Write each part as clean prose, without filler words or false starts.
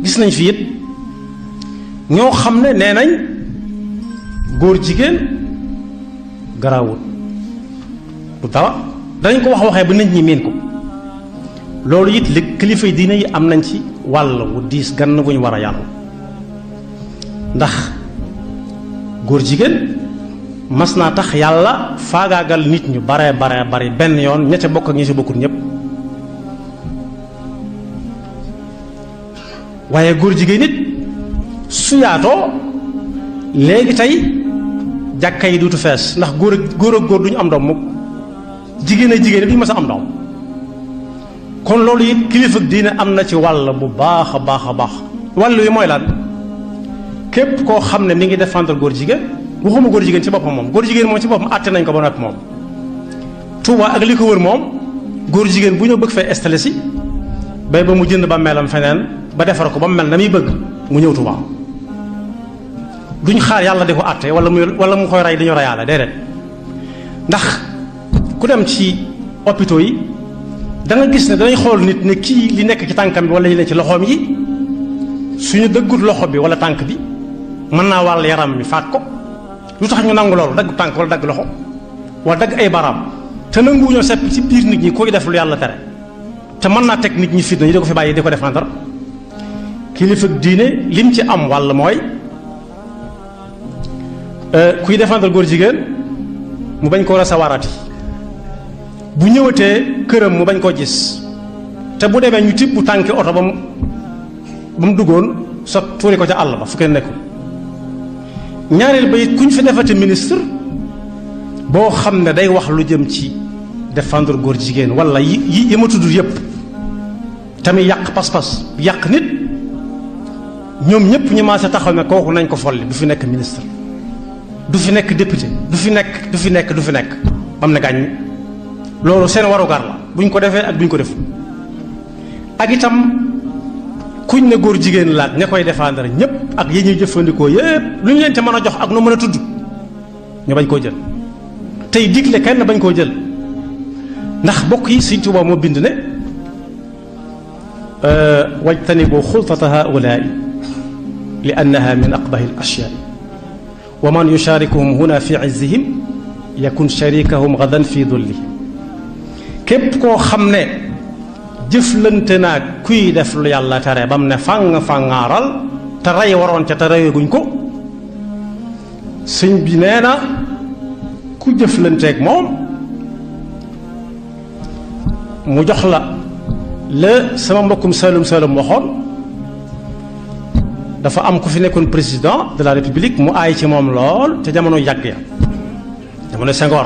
gis nañ fi it ñoo xam ne nee nañ góor jigéen garaawul du dara dañ ko waxee ba nit ñi miin ko loolu it li kilifa yi diine yi am nañ ci wàll wu diis gann gu ñu war a yàlla ndax góor jigéen mas naa tax yàlla faagaagal nit ñu bare bari benn yoon ña ca bokk ak ñi ci bokkut ñépp waaye góor jigéen nit su yaatoo léegi tey jàkka yi duutu fees ndax góor ak góor duñu am doom mukk jigéen ak jigéen bi ñu mës a am doom kon loolu it kilifa diine am na ci wàll bu baax a baax wàll wi mooy lan képp koo xam ne mi ngi défendre góor jigéen waxuma góor jigéen ci boppam moom góor jigéen moom ci boppam àtte nañ ko ba noppi moom Touba ak li ko wër moom góor jigéen bu ñëw bëgg fee installé si bay ba mu jënd ba melam feneen ba defar ko ba mu mel na muy bëgg mu ñëw Touba duñ xaar yàlla di ko àtte wala mu koy rey dañu reyaale déedéet ndax ku dem ci hôpitaux yi da nga gis ne danañ xool nit ne kii li nekk ci tànkam bi wala li nekk ci loxoom yi suñu dëggut loxo bi wala tànk bi mën naa wàll yaram mi faat ko lu tax ñu nangu loolu dagg tànk wala dagg loxo wala dagg ay baraam te nanguwuñoo sepp ci biir nit ñi koy def lu yàlla tere te mën naa teg nit ñi fitna yi di ko fi bàyyi di ko défendre kilifa diine lim ci am wàll mooy kuy défendre góor jigéen mu bañ koo recevoirati bu ñëwatee këram mu bañ koo gis te bu demee ñu tibb bu tànki oto ba mu duggoon sot tuuri ko ca àll ba fu kenn nekkul ñaareel ba it kuñ fi defati ministre boo xam ne day wax lu jëm ci défendre góor jigéen wala yi ma tudd yépp tamit yàq pas-pas yàq nit ñoom ñëpp ñu maase taxaw ne kooku nañ ko folli du fi nekk ministre du fi nekk député du fi nekk bam ne gàññ loolu seen warugar la buñ ko defee ak buñ ko def ak itam kuñ ne góor jigéen laat ña koy défendre ñëpp ak yi ñuy jëfandikoo yépp lu ñu leen te mën a jox ak nu mën a tudd ñu bañ koo jël tey digle kenn bañ koo jël ndax bokk yi Sëriñ Tuubaa moo bind ne wajtanibu xultata haulaai li annaha min aqbahi al ashyaa wa man yusharikuhum huna fi izzihim yakun sharikahum gadan fi dullihim képp koo xam ne jëflante naag kuy def lu yàlla tere ba mu ne fàngaaral te rey waroon ca te reyaguñ ko sëñ bi nee na ku jëflanteeg moom mu jox la sama mbokkum Saalum waxoon dafa am ku fi nekkoon président de la république mu aay ci moom lool te jamono yàgg ya jamono Senghor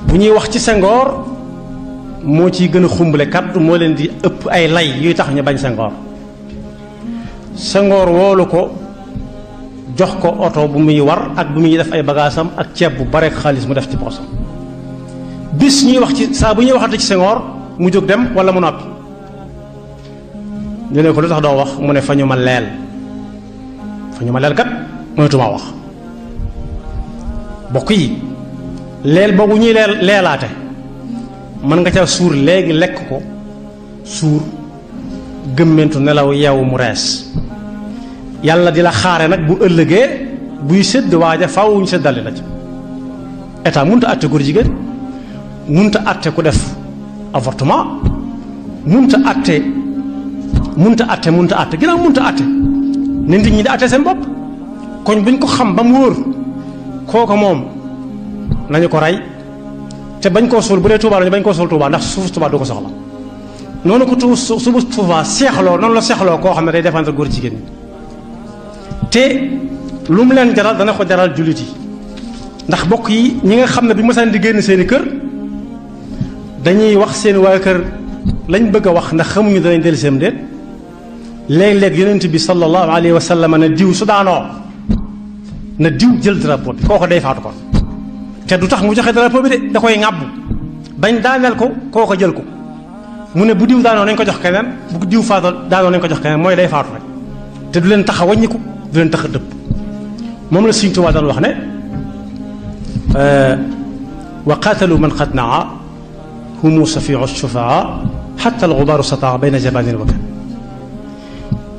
bu ñuy wax ci Senghor moo ciy gën a xumbale kaddu moo leen di ëpp ay lay yuy tax ñu bañ Senghor woolu ko jox ko oto bu muy war ak bu muy def ay bagaasam ak ceeb bu bare xaalis mu def ci poosam bis ñuy wax ci saa bu ñuy waxate ci Senghor mu jóg dem wala mu noppi ñu ne ko lu tax doo wax mu ne fa ñu ma leel kat mënatuma wax bokk yi leel boobu ñuy leelaate mën nga ca suur léegi lekk ko suur gëmmentu nelaw yeewu mu rees yàlla di la xaare nag bu ëllëgee buy sédd waaja faaw ñu séddale la ci état munta àtte góor jigéen munta àtte ku def avortement munta àtte ginnaaw munta àtte ne nit ñi di àtte seen bopp koñ buñ ko xam ba mu wóor kooka moom nañu ko rey te bañ koo suul bu dee Tuubaa lañu bañ koo suul Tuubaa ndax suuf Tuubaa du ko soxla noonu ko suufu Tuubaa seexloo noonu la seexloo koo xam ne day défendre góor jigéen ñi te lu mu leen jaral dana ko jaral jullit yi ndax bokk yi ñi nga xam ne bi mësaan di génn seeni kër dañuy wax seen waa kër lañ bëgg a wax ndax xamuñu danañ dellu seem déet léeg-léeg yonent bi sallallahu alayhi wa sallam na diw su daanoo na diw jël drapeau bi kooko day faatu kon te du tax mu joxe drapeau bi de da koy ŋàbb bañ daaneel ko kooko jël ko mu ne bu diw daanoo nañ ko jox keneen bu diw faatoo daanoo nañ ko jox keneen mooy day faatu rek te du leen tax a wàññiku du leen tax a dëpp moom la Sëriñ Tuubaa daan wax ne wa qaatalu man qad naa humu safiu shufaa xatta alxubaaru sataa bayna jabanin wa kan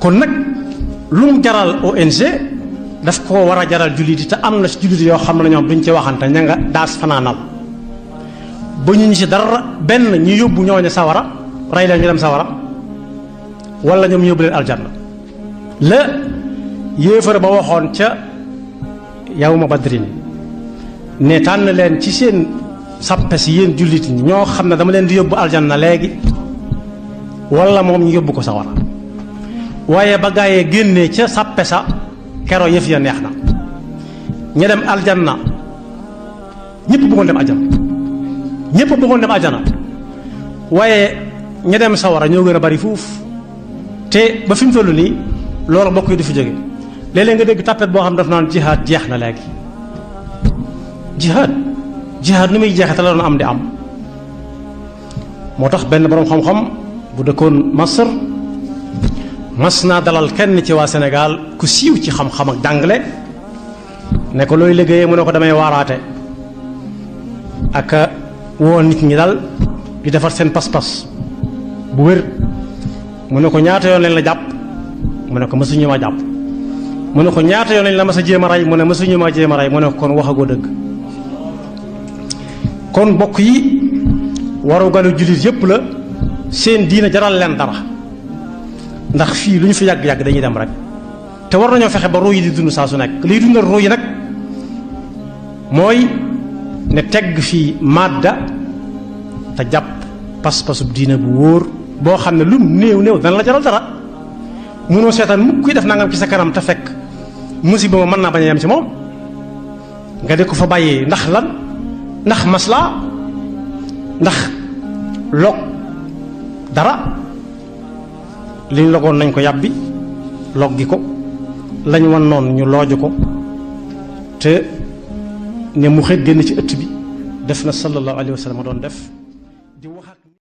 kon nag lu mu jaral ONG daf koo war a jaral jullit yi te am na si jullit yoo xam ne ñoom duñ ci waxante ña nga daas fanaanal ba ñu ci dara benn ñu yóbbu ñooñu sawara rey leen ñu dem sawara wala ñoom ñu yóbbu leen aljanna la yéefar ba waxoon ca yawma badrin ne tànn leen ci seen sappe si yéen jullit ñi ñoo xam ne dama leen di yóbbu aljanna léegi wala moom ñu yóbbu ko sawara waaye ba gaayee génnee ca sappe sa kero yëf ya neex na ña dem aljanna ñëpp bëggoon dem aljanna ñëpp bëggoon dem aljanna waaye ña dem sawara ñoo gën a bari fuuf te ba fi mu toll nii loolu bokk yi du fi jóge léeg-léeg nga dégg tàppet boo xam daf naan jihaad jeex na léegi jihaad nu muy jeexee te la doon am di am moo tax benn boroom xam-xam bu dëkkoon Masr mas naa dalal kenn ci waa Sénégal ku siiw ci xam-xam ak jàngale ne ko looy liggéeyee mu ne ko damay waaraate ak woo nit ñi dal di defar seen pas-pas bu wér mu ne ko ñaata yoon lañ la jàpp mu ne ko mësuñu ma jàpp mu ne ko ñaata yoon lañ la mas a jéem a rey mu ne mësuñu ma jéem a rey mu ne ko kon waxagoo dëgg kon bokk yi waru galu jullit yépp la seen diina jaral leen dara ndax fii lu ñu fi yàgg-yàgg dañuy dem rek te war nañoo fexe ba ruu yi di dund saa su nekk liy dundal ruu yi nag mooy ne tegg fii madda te jàpp pas-pasub diina bu wóor boo xam ne lu néew néew dana la jaral dara mënoo seetaan mukk kuy def nangam ci sa kanam te fekk musiba ma mën naa bañ a yem ci moom nga di ko fa bàyyee ndax lan ndax maslaa ndax log dara liñ logoon nañ ko yàbbi log gi ko lañ wan noonu ñu looju ko te ne mu xëy génn ci ëtt bi def na sallallahu alayhi wa sallam doon def